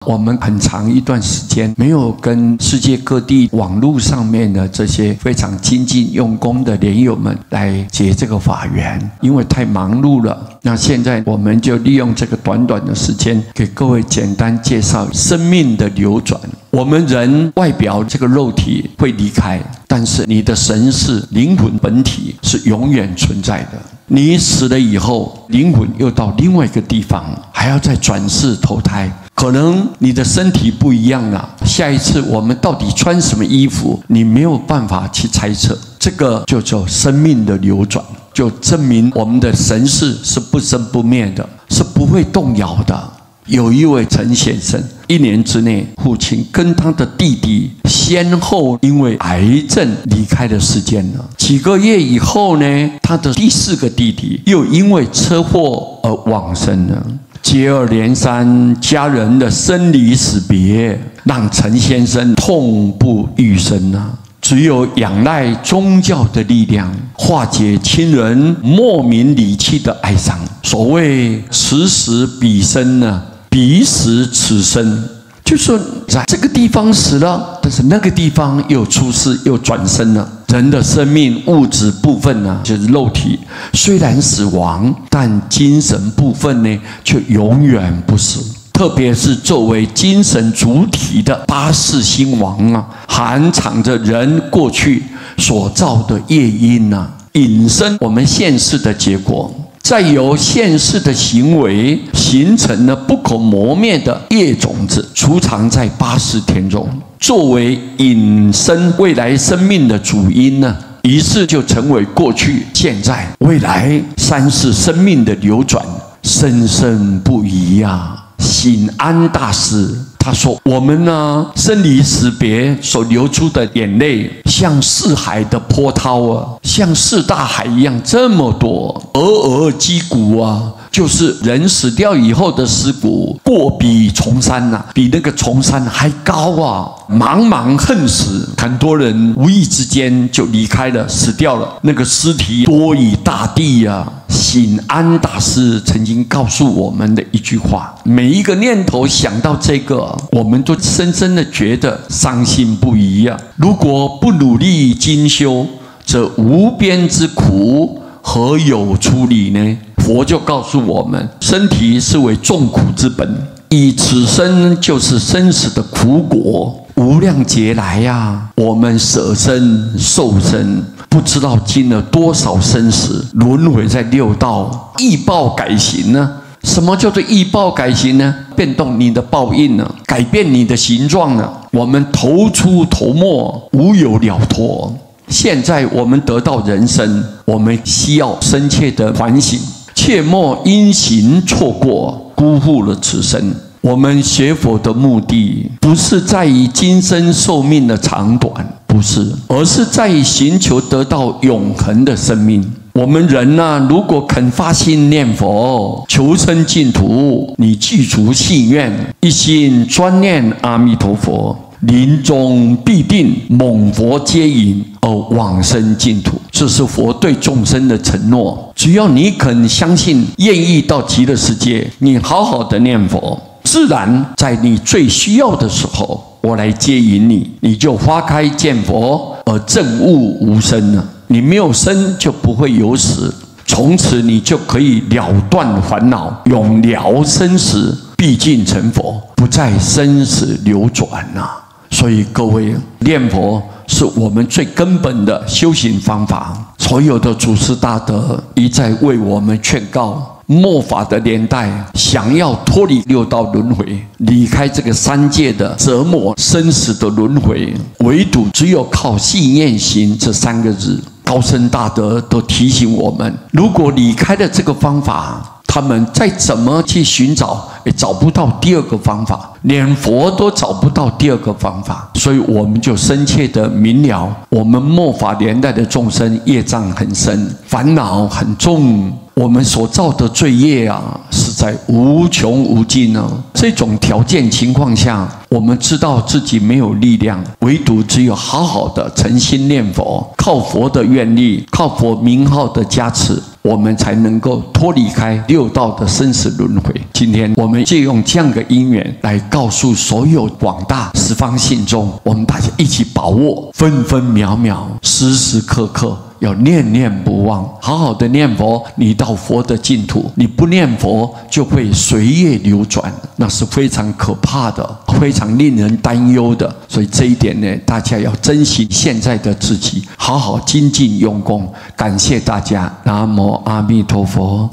我们很长一段时间没有跟世界各地网络上面的这些非常精进用功的莲友们来结这个法缘，因为太忙碌了。那现在我们就利用这个短短的时间，给各位简单介绍生命的流转。我们人外表这个肉体会离开，但是你的神识、灵魂本体是永远存在的。你死了以后，灵魂又到另外一个地方，还要再转世投胎。可能你的身体不一样了，下一次我们到底穿什么衣服，你没有办法去猜测。这个就叫生命的流转，就证明我们的神识是不生不灭的，是不会动摇的。有一位陈先生，1年之内，父亲跟他的弟弟先后因为癌症离开了世间了。几个月以后呢，他的第4个弟弟又因为车祸而往生了。接二连三，家人的生离死别，让陈先生痛不欲生啊！只有仰赖宗教的力量，化解亲人莫名离去的哀伤。所谓此死彼生呢，彼死此生，就是在这个地方死了，但是那个地方又出世又转生了。人的生命物质部分呢，就是肉体虽然死亡，但精神部分呢却永远不死。特别是作为精神主体的八世兴亡啊，含藏着人过去所造的业因啊，引生我们现世的结果，再由现世的行为形成了不可磨灭的业种子，储藏在八世田中，作为引生未来生命的主因呢，于是就成为过去、现在、未来3世生命的流转，生生不移啊。醒安大师他说，我们呢生离死别所流出的眼泪，像四海的波涛啊，像四大海一样这么多，尔击鼓啊，就是人死掉以后的尸骨，过比重山啊，比那个重山还高啊，茫茫恨死，很多人无意之间就离开了，死掉了，那个尸体多以大地啊。醒安大师曾经告诉我们的一句话，每一个念头想到这个，我们都深深的觉得伤心不已啊。如果不努力精修，则无边之苦何有出离呢？佛就告诉我们，身体是为众苦之本，以此生就是生死的苦果，无量劫来啊，我们舍身受身，不知道经了多少生死，轮回在6道，易报改行呢？什么叫做易报改行呢？变动你的报应呢，改变你的形状呢。我们头出头没，无有了脱。现在我们得到人生，我们需要深切的反省，切莫因行错过，辜负了此生。我们学佛的目的不是在于今生寿命的长短，不是，而是在于寻求得到永恒的生命。我们人呢，如果肯发心念佛，求生净土，你具足信愿，一心专念阿弥陀佛，临终必定猛佛接引而往生净土，这是佛对众生的承诺。只要你肯相信，愿意到极乐世界，你好好的念佛，自然在你最需要的时候，我来接引你，你就花开见佛而证悟无生了。你没有生，就不会有死，从此你就可以了断烦恼，永了生死，毕竟成佛，不再生死流转啊。所以各位，念佛是我们最根本的修行方法。所有的祖师大德一再为我们劝告，末法的年代，想要脱离6道轮回，离开这个3界的折磨生死的轮回，唯独只有靠信愿行这3个字。高僧大德都提醒我们，如果离开了这个方法，他们再怎么去寻找，也找不到第2个方法，连佛都找不到第2个方法。所以我们就深切的明了，我们末法年代的众生业障很深，烦恼很重，我们所造的罪业啊，实在无穷无尽呢。这种条件情况下，我们知道自己没有力量，唯独只有好好的诚心念佛，靠佛的愿力，靠佛名号的加持，我们才能够脱离开六道的生死轮回。今天我们借用这样的因缘来告诉所有广大十方信众，我们大家一起把握分分秒秒、时时刻刻要念念不忘，好好的念佛，你到佛的净土；你不念佛，就会随业流转，那是非常可怕的，非常令人担忧的。所以这一点呢，大家要珍惜现在的自己，好好精进用功。感谢大家，南无阿弥陀佛。